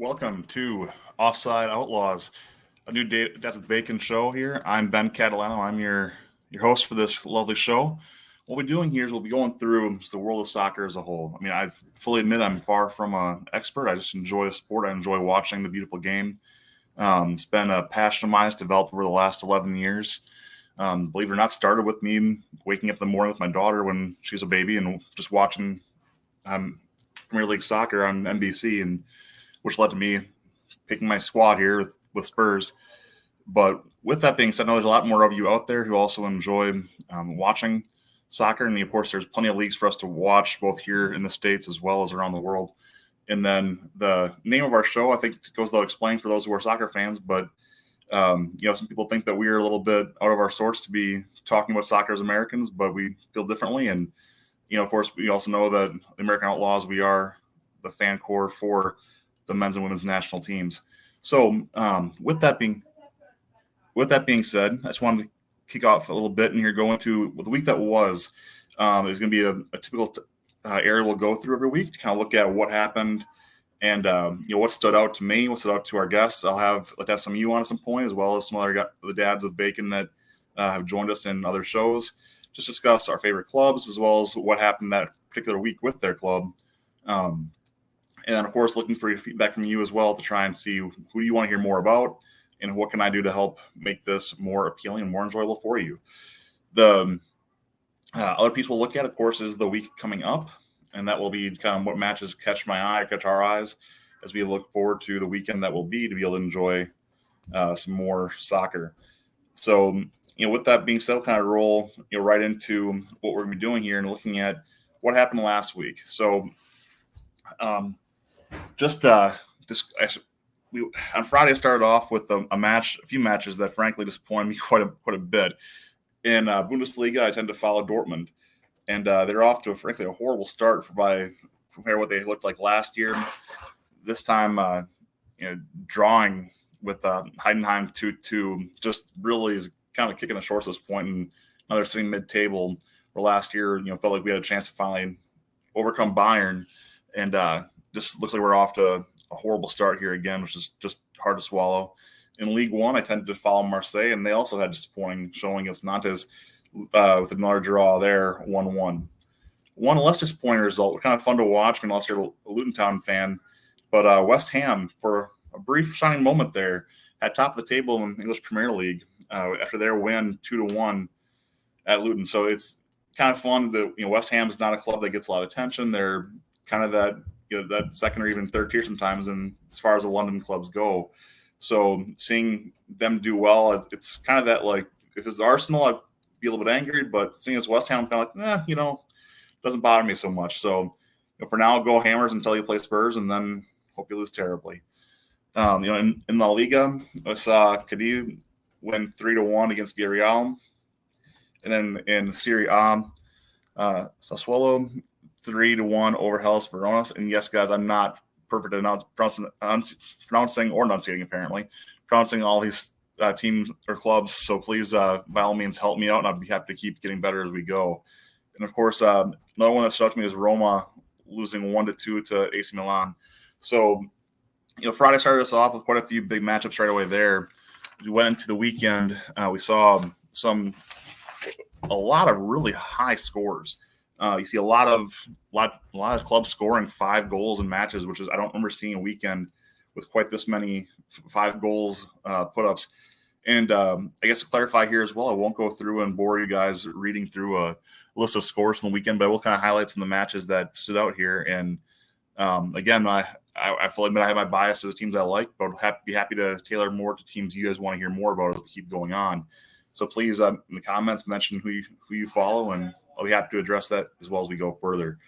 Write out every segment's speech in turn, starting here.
Welcome to Offside Outlaws, a new That's with Bacon show here. I'm Ben Catalano. I'm your host for this lovely show. What we're doing here is we'll be going through the world of soccer as a whole. I mean, I fully admit I'm far from an expert. I just enjoy the sport. I enjoy watching the beautiful game. It's been a passion of mine. It's developed over the last 11 years. Believe it or not, started with me waking up in the morning with my daughter when she was a baby and just watching Premier League soccer on NBC, and which led to me picking my squad here with Spurs. But with that being said, I know there's a lot more of you out there who also enjoy watching soccer. And of course, there's plenty of leagues for us to watch, both here in the States as well as around the world. And then the name of our show, I think, goes without explaining for those who are soccer fans. But, some people think that we are a little bit out of our sorts to be talking about soccer as Americans, but we feel differently. And, of course, we also know that the American Outlaws, we are the fan core for the men's and women's national teams. So with that being said, I just wanted to kick off a little bit and here go into the week that was. Is going to be a typical area we'll go through every week to kind of look at what happened and what stood out to me, what stood out to our guests. Let's have some of you on at some point, as well as some other the dads with Bacon that have joined us in other shows. Just discuss our favorite clubs as well as what happened that particular week with their club. And, of course, looking for your feedback from you as well to try and see who do you want to hear more about and what can I do to help make this more appealing and more enjoyable for you. The other piece we'll look at, of course, is the week coming up, and that will be kind of what matches catch my eye, catch our eyes as we look forward to the weekend that will be to be able to enjoy some more soccer. So, with that being said, we'll kind of roll right into what we're going to be doing here and looking at what happened last week. So, on Friday I started off with a few matches that frankly disappointed me quite a bit. In Bundesliga, I tend to follow Dortmund, and they're off to a horrible start compare what they looked like last year. This time, drawing with Heidenheim 2-2 just really is kind of kicking the shorts at this point, and now they're sitting mid-table. Where last year, felt like we had a chance to finally overcome Bayern. And just looks like we're off to a horrible start here again, which is just hard to swallow. In League One, I tended to follow Marseille, and they also had disappointing showing against Nantes with another draw there, 1-1. One less disappointing result, kind of fun to watch, unless you're a Luton Town fan. But West Ham, for a brief shining moment there, at top of the table in the English Premier League after their win 2-1 at Luton. So it's kind of fun that West Ham is not a club that gets a lot of attention. They're kind of that that second or even third tier sometimes, and as far as the London clubs go. So seeing them do well, it's kind of that, like, if it's Arsenal, I'd be a little bit angry, but seeing as West Ham, I'm kind of like, doesn't bother me so much. So for now, go Hammers until you play Spurs, and then hope you lose terribly. In La Liga, I saw Cadiz win 3-1 against Villarreal, and then in Serie A, Sassuolo 3-1 over Hellas Verona. And yes, guys, I'm not perfect at pronouncing or enunciating, apparently, pronouncing all these teams or clubs. So please, by all means, help me out, and I'd be happy to keep getting better as we go. And of course, another one that struck me is Roma losing 1-2 to AC Milan. So, Friday started us off with quite a few big matchups right away there. We went into the weekend. We saw a lot of really high scores. You see a lot of clubs scoring 5 goals in matches, which is I don't remember seeing a weekend with quite this many 5 goals put-ups. And I guess to clarify here as well, I won't go through and bore you guys reading through a list of scores from the weekend, but I will kind of highlight some of the matches that stood out here. And again, I fully admit I have my bias to the teams I like, but I'll be happy to tailor more to teams you guys want to hear more about as we keep going on. So please, in the comments, mention who you follow, and I'll be happy to address that as well as we go further.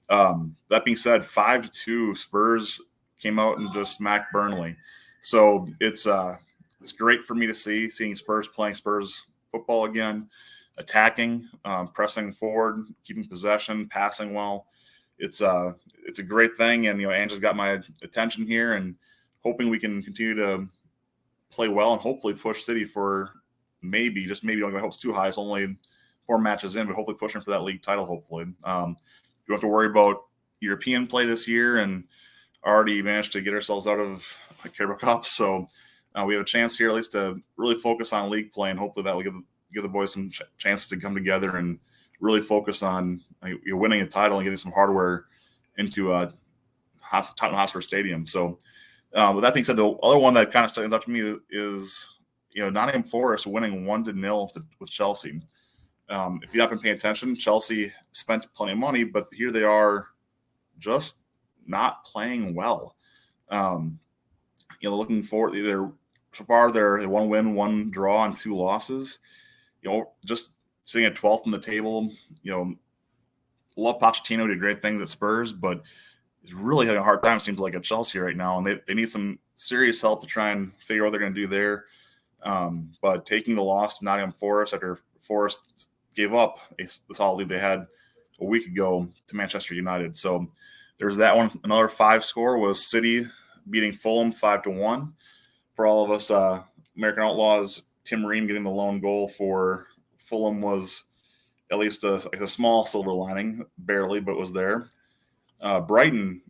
That being said, 5-2, Spurs came out and just smacked Burnley. So it's great for me to seeing Spurs playing Spurs football again, attacking, pressing forward, keeping possession, passing well. It's a great thing, and Angela's got my attention here, and hoping we can continue to play well and hopefully push City for maybe, just maybe, don't get my hopes too high. It's only 4 matches in, but hopefully pushing for that league title, hopefully. You don't have to worry about European play this year, and already managed to get ourselves out of Carabao Cup. So we have a chance here at least to really focus on league play, and hopefully that will give the boys some chances to come together and really focus on winning a title and getting some hardware into Tottenham Hotspur Stadium. So with that being said, the other one that kind of stands out to me is Nottingham Forest winning 1-0 with Chelsea. If you've not been paying attention, Chelsea spent plenty of money, but here they are just not playing well. Looking forward, so far they're 1 win, 1 draw, and 2 losses. Just sitting at 12th in the table. Love Pochettino, did great things at Spurs, but he's really having a hard time, it seems like, at Chelsea right now, and they need some serious help to try and figure out what they're going to do there. But taking the loss to Nottingham Forest after Forest gave up the solid lead they had a week ago to Manchester United. So there's that one. Another 5 score was City beating Fulham 5-1. For all of us American Outlaws, Tim Ream getting the lone goal for Fulham was at least a small silver lining, barely, but was there. Brighton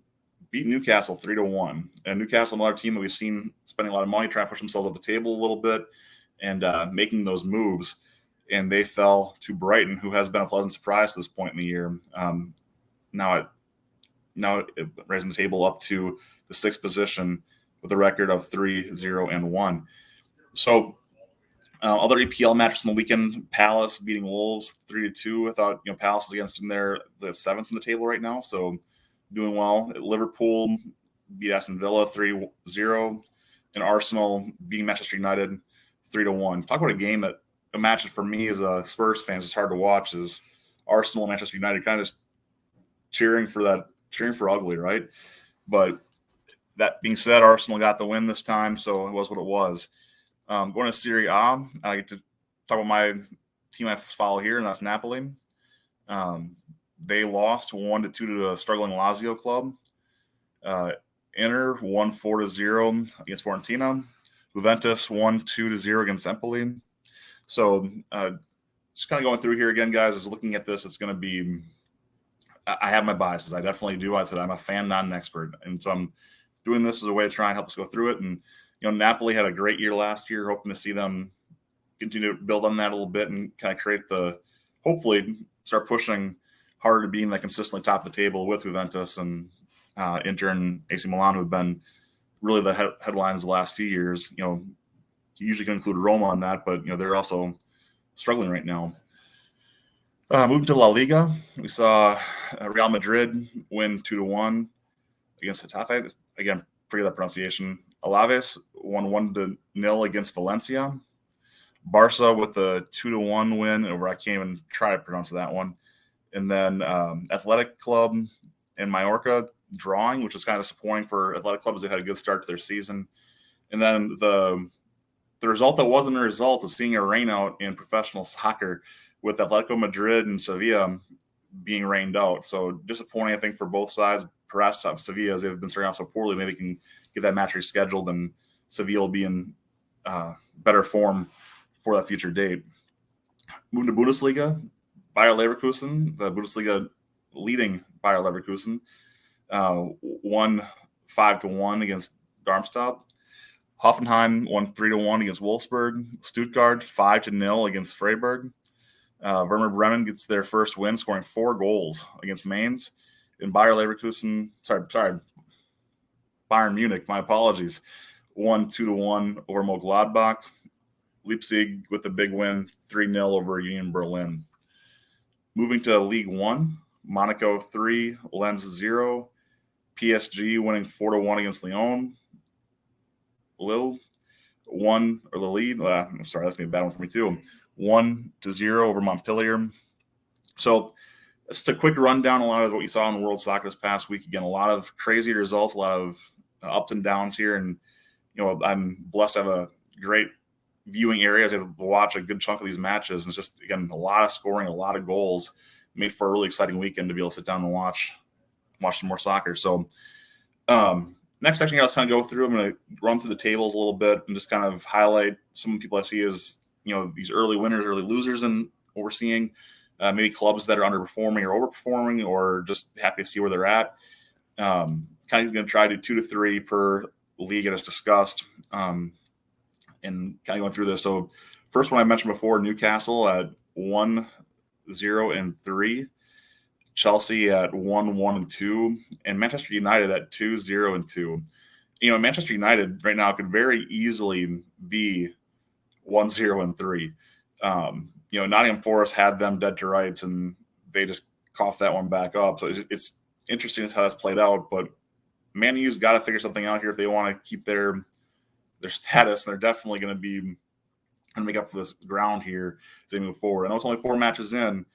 beat Newcastle 3-1. And Newcastle, another team that we've seen spending a lot of money trying to push themselves up the table a little bit and making those moves. And they fell to Brighton, who has been a pleasant surprise to this point in the year. Now raising the table up to the 6th position with a record of 3-0-1. So other EPL matches on the weekend: Palace beating Wolves 3-2. I thought Palace is against them there, the 7th on the table right now, so doing well. Liverpool beat Aston Villa 3-0, and Arsenal beating Manchester United 3-1. Talk about a match that for me as a Spurs fan is hard to watch, is Arsenal and Manchester United kind of just cheering for ugly, right? But that being said, Arsenal got the win this time, so it was what it was. Going to Serie A, I get to talk about my team I follow here, and that's Napoli. They lost 1-2 to the struggling Lazio club. Inter won 4-0 against Fiorentina. Juventus won 2-0 against Empoli. So just kind of going through here again, guys, is looking at this, it's going to be – I have my biases. I definitely do. I said I'm a fan, not an expert. And so I'm doing this as a way to try and help us go through it. And, Napoli had a great year last year, hoping to see them continue to build on that a little bit and kind of hopefully start pushing harder to being consistently top of the table with Juventus and Inter and AC Milan, who have been really the headlines the last few years. You usually can include Roma on that, but, they're also struggling right now. Moving to La Liga, we saw Real Madrid win 2-1 against Getafe. Again, forget that pronunciation. Alaves won 1-0 against Valencia. Barca with a 2-1 win over, I can't even try to pronounce that one. And then Athletic Club and Mallorca drawing, which is kind of disappointing for Athletic Club, as they had a good start to their season. And then the result that wasn't a result is seeing a rain out in professional soccer, with Atletico Madrid and Sevilla being rained out. So disappointing, I think, for both sides. Perhaps Sevilla, as they've been starting out so poorly, maybe they can get that match rescheduled and Sevilla will be in better form for that future date. Moving to Bundesliga, Bayer Leverkusen, the Bundesliga leading Bayer Leverkusen, won 5-1 against Darmstadt. Hoffenheim won 3-1 against Wolfsburg. Stuttgart 5-0 against Freiburg. Werder Bremen gets their first win, scoring 4 goals against Mainz. And Bayer Leverkusen, Bayern Munich, my apologies, won 2-1 over Mönchengladbach. Leipzig with a big win, 3-0 over Union Berlin. Moving to League One, Monaco 3, Lens 0. PSG winning 4-1 against Lyon. Lille won, or the lead. I'm sorry, that's gonna be a bad one for me too. 1-0 over Montpellier. So just a quick rundown, a lot of what you saw in World Soccer this past week. Again, a lot of crazy results, a lot of ups and downs here. And, I'm blessed to have a great viewing area to watch a good chunk of these matches. And it's just, again, a lot of scoring, a lot of goals, made for a really exciting weekend to be able to sit down and watch some more soccer. So next section here, let's kind of go through. I'm going to run through the tables a little bit and just kind of highlight some people I see as, these early winners, early losers, and what we're seeing. Maybe clubs that are underperforming or overperforming, or just happy to see where they're at. Kind kind of going to try to do 2 to 3 per league as discussed, and kind of going through this. So first one I mentioned before, Newcastle at 1-0-3, Chelsea at 1-1-2, and Manchester United at 2-0-2. Manchester United right now could very easily be 1-0-3. Nottingham Forest had them dead to rights, and they just coughed that one back up. So it's interesting how that's played out. But Man U's got to figure something out here if they want to keep their status, and they're definitely going to be going to make up for this ground here as they move forward. I know it's only 4 matches in,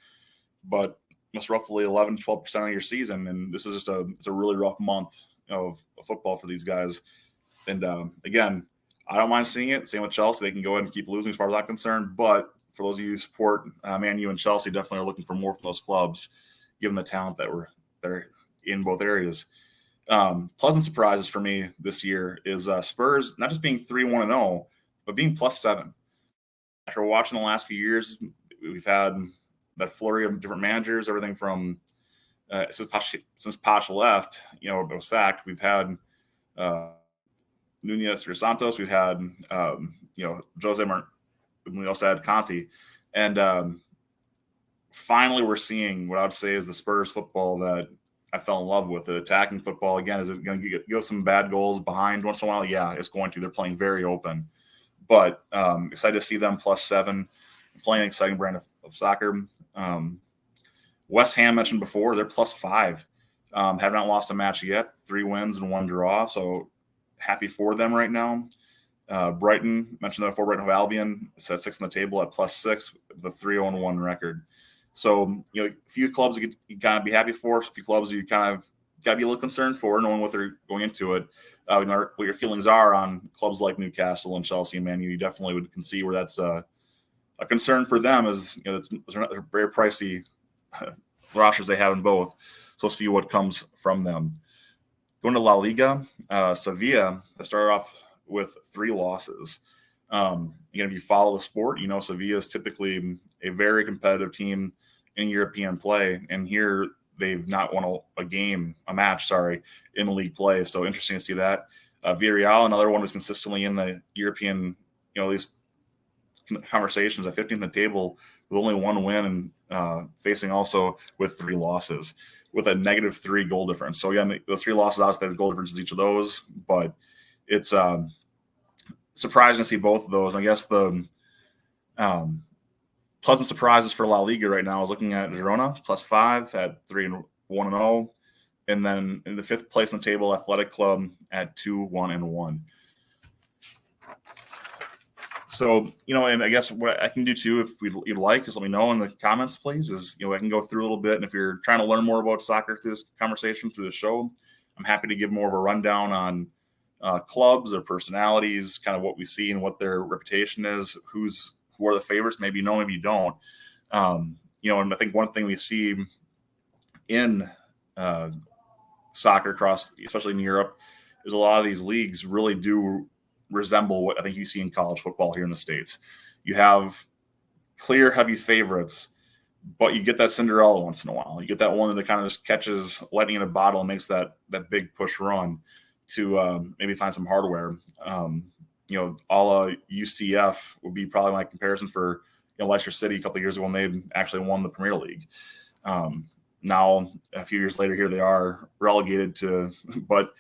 but it's roughly 11-12% of your season, and this is just a really rough month of football for these guys. And again, I don't mind seeing it. Same with Chelsea; they can go ahead and keep losing as far as I'm concerned. But for those of you who support Man U and Chelsea, definitely are looking for more from those clubs, given the talent that are in both areas. Pleasant surprises for me this year is Spurs not just being 3-1-0, but being +7. After watching the last few years, we've had that flurry of different managers, everything from since Poch left, was sacked. We've had Nunez or Santos. We've had Jose Martin. We also had Conte, and finally we're seeing what I would say is the Spurs football that I fell in love with. The attacking football again. Is it going to go some bad goals behind once in a while? Yeah, it's going to. They're playing very open, but excited to see them +7, playing an exciting brand of soccer. West Ham mentioned before, they're +5. Have not lost a match yet, 3 wins and 1 draw. So happy for them right now. Brighton, mentioned that before, Brighton Hove Albion is at 6th on the table at +6 with a 3-0-1 record. So, a few clubs you kind of be happy for, a few clubs you kind of got to be a little concerned for, knowing what they're going into it. What your feelings are on clubs like Newcastle and Chelsea and Man U. You definitely can see where that's a concern for them, as they're very pricey rosters they have in both. So we'll see what comes from them. Going to La Liga, Sevilla, they started off with 3 losses. If you follow the sport, Sevilla is typically a very competitive team in European play, and here they've not won a match in league play. So interesting to see that. Villarreal, another one, is consistently in the European, at least conversations at 15th on the table with only 1 win, and facing also with 3 losses with a -3 goal difference. So again, those 3 losses, obviously the goal differences each of those, but it's surprising to see both of those. I guess the pleasant surprises for La Liga right now is looking at Girona +5 at 3-1-0, and then in the 5th place on the table, Athletic Club at 2-1-1. So, and I guess what I can do too, if you'd like, is let me know in the comments, please, is, I can go through a little bit. And if you're trying to learn more about soccer through this conversation, through the show, I'm happy to give more of a rundown on clubs, their personalities, kind of what we see and what their reputation is, who are the favorites. Maybe you know, maybe you don't. And I think one thing we see in soccer across, especially in Europe, is a lot of these leagues really do resemble what I think you see in college football here in the States. You have clear, heavy favorites, but you get that Cinderella once in a while. You get that one that kind of just catches lightning in a bottle and makes that big push run to maybe find some hardware. A la UCF would be probably my comparison for Leicester City a couple of years ago when they actually won the Premier League. Now, a few years later, here they are relegated to, but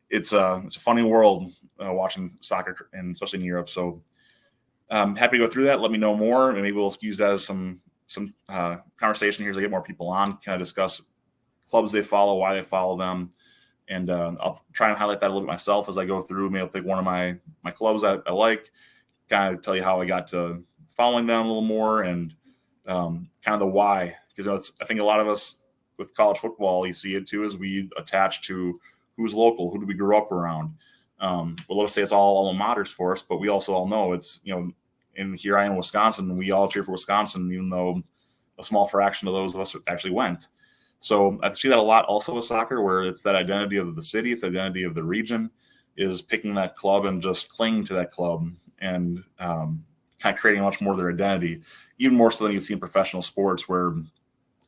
it's a funny world watching soccer, and especially in Europe. So happy to go through that. Let me know more, and maybe we'll use that as some conversation here as I get more people on, kind of discuss clubs they follow, why they follow them, and I'll try and highlight that a little bit myself as I go through. Maybe I'll pick one of my clubs I like, kind of tell you how I got to following them a little more, and kind of the why. Because I think a lot of us with college football, you see it too, is we attach to who's local, who do we grow up around. Well, let's say it's all alma maters for us, but we also all know it's, and here I am in Wisconsin, we all cheer for Wisconsin, even though a small fraction of those of us actually went. So I see that a lot also with soccer, where it's that identity of the city, it's the identity of the region, is picking that club and just clinging to that club, and kind of creating much more of their identity, even more so than you see in professional sports, where,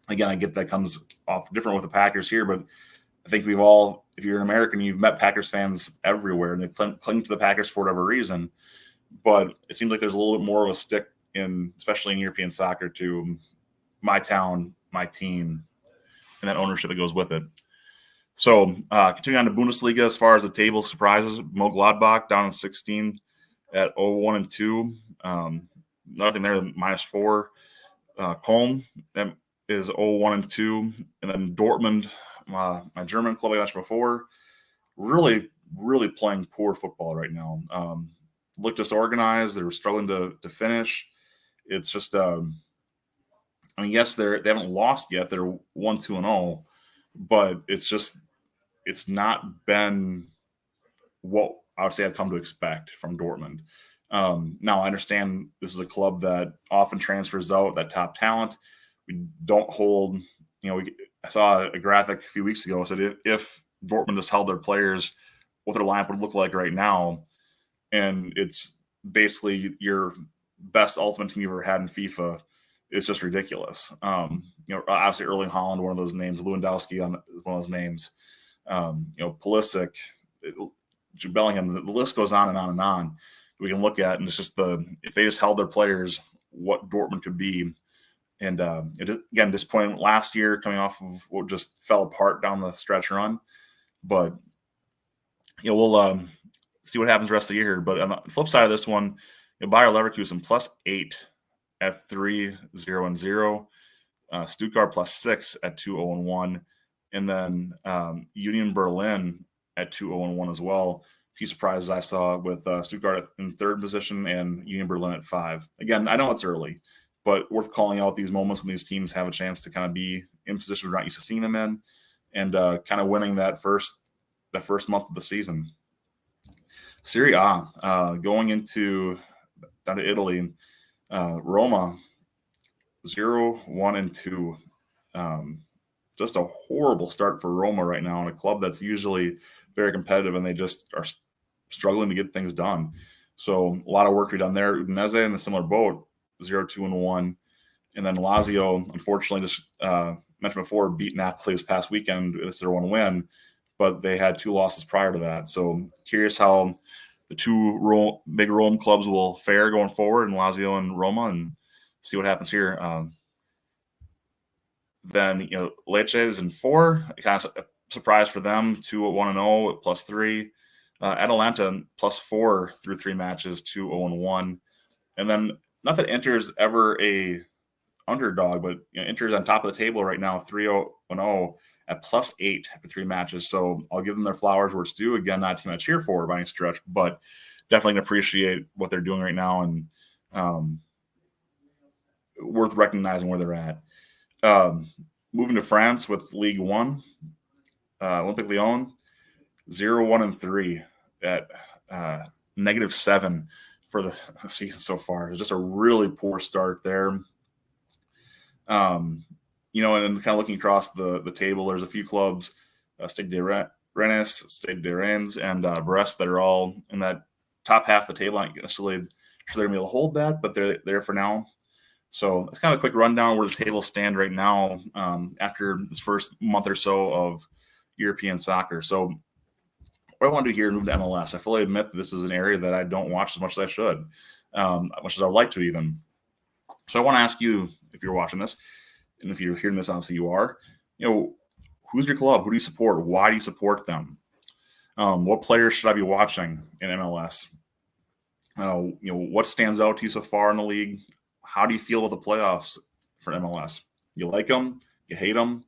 again, I get that comes off different with the Packers here, but I think we've all, if you're an American, you've met Packers fans everywhere, and they cling to the Packers for whatever reason. But it seems like there's a little bit more of a stick especially in European soccer, to my town, my team, and that ownership that goes with it. So continuing on to Bundesliga, as far as the table surprises, Mo Gladbach down in 16 at 0-1-2. Nothing there, -4. Köln is 0-1-2. And then Dortmund, my German club I mentioned before, really, really playing poor football right now. Look disorganized. They're struggling to finish. It's just, yes, they haven't lost yet. They're 1-2-0, but it's not been what I would say I've come to expect from Dortmund. Now, I understand this is a club that often transfers out that top talent. We don't hold, I saw a graphic a few weeks ago that said if Dortmund just held their players, what their lineup would look like right now. And it's basically your best ultimate team you've ever had in FIFA. It's just ridiculous. Obviously Erling Haaland, one of those names, Lewandowski on one of those names, Pulisic, Bellingham, the list goes on and on and on. We can look at, and it's just if they just held their players, what Dortmund could be. And again, disappointing last year, coming off of what just fell apart down the stretch run. But we'll see what happens the rest of the year. But on the flip side of this one, Bayer Leverkusen +8 at 3-0-0, Stuttgart +6 at 2-0-1, and then Union Berlin at 2-0-1 as well. A few surprises I saw with Stuttgart in third position and Union Berlin at 5. Again, I know it's early, but worth calling out these moments when these teams have a chance to kind of be in positions we're not used to seeing them in, and kind of winning that first month of the season. Serie A, going down to Italy, Roma 0-1-2. Just a horrible start for Roma right now, in a club that's usually very competitive, and they just are struggling to get things done. So a lot of work to be done there. Udinese in a similar boat, 0-2-1. And then Lazio, unfortunately, just mentioned before, beat Napoli this past weekend. It's their one win, but they had 2 losses prior to that. So curious how the 2 big Rome clubs will fare going forward, in Lazio and Roma, and see what happens here. Then Lecce is in 4. Kind of a surprise for them, 2-1-0 at +3. Atalanta +4 through 3 matches, 2-0-1. And then not that Inter's ever a underdog, but Inter's on top of the table right now, 3-0 at +8 after 3 matches. So I'll give them their flowers where it's due. Again, not a team I cheer for by any stretch, but definitely can appreciate what they're doing right now, and worth recognizing where they're at. Moving to France with Ligue 1, Olympique Lyon, 0-1-3 at -7 for the season so far. It's just a really poor start there. And then kind of looking across the table, there's a few clubs, Stade de Rennes, Stade de Rennes, and Brest, that are all in that top half of the table. I'm not necessarily sure they're going to be able to hold that, but they're there for now. So that's kind of a quick rundown where the tables stand right now after this first month or so of European soccer. So what I want to do here, move to MLS. I fully admit that this is an area that I don't watch as much as I should, as much as I'd like to even. So I want to ask you, if you're watching this, and if you're hearing this, obviously you are, who's your club? Who do you support? Why do you support them? What players should I be watching in MLS? What stands out to you so far in the league? How do you feel about the playoffs for MLS? You like them? You hate them?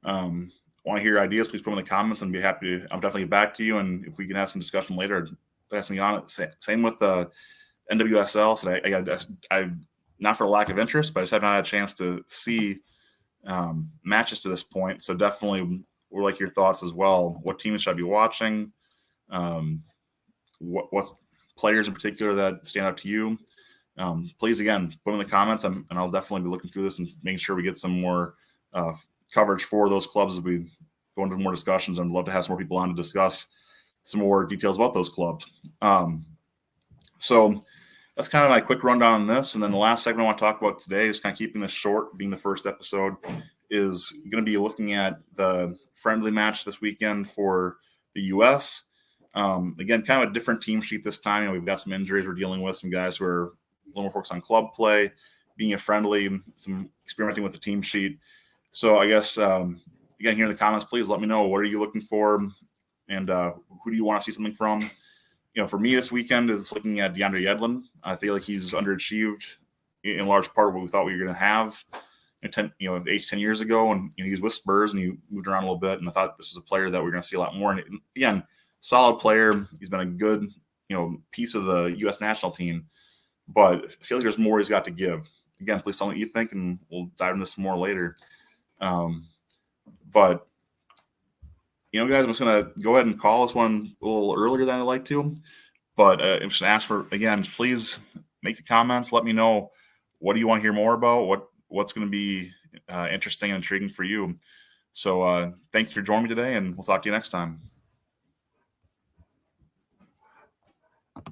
Want to hear ideas? Please put them in the comments, and I'm definitely back to you. And if we can have some discussion later, pass me on it. Same with NWSL. So I not for lack of interest, but I just haven't had a chance to see matches to this point. So definitely would like your thoughts as well. What teams should I be watching? What's players in particular that stand out to you? Please, again, put them in the comments, and I'll definitely be looking through this and making sure we get some more coverage for those clubs as we go into more discussions. I'd love to have some more people on to discuss some more details about those clubs. So that's kind of my quick rundown on this. And then the last segment I want to talk about today is kind of keeping this short, being the first episode, is going to be looking at the friendly match this weekend for the U.S. Again, kind of a different team sheet this time. We've got some injuries we're dealing with, some guys who are a little more focused on club play, being a friendly, some experimenting with the team sheet. So I guess, again, here in the comments, please let me know, what are you looking for, and who do you want to see something from? For me this weekend is looking at DeAndre Yedlin. I feel like he's underachieved in large part what we thought we were going to have 8 to 10 years ago. And he was with Spurs and he moved around a little bit. And I thought this was a player that we're going to see a lot more. And again, solid player. He's been a good, piece of the U.S. national team. But I feel like there's more he's got to give. Again, please tell me what you think, and we'll dive into this more later. But guys, I'm just going to go ahead and call this one a little earlier than I'd like to. But I'm just going to ask for, again, please make the comments. Let me know, what do you want to hear more about? What's going to be interesting and intriguing for you? So thanks for joining me today, and we'll talk to you next time.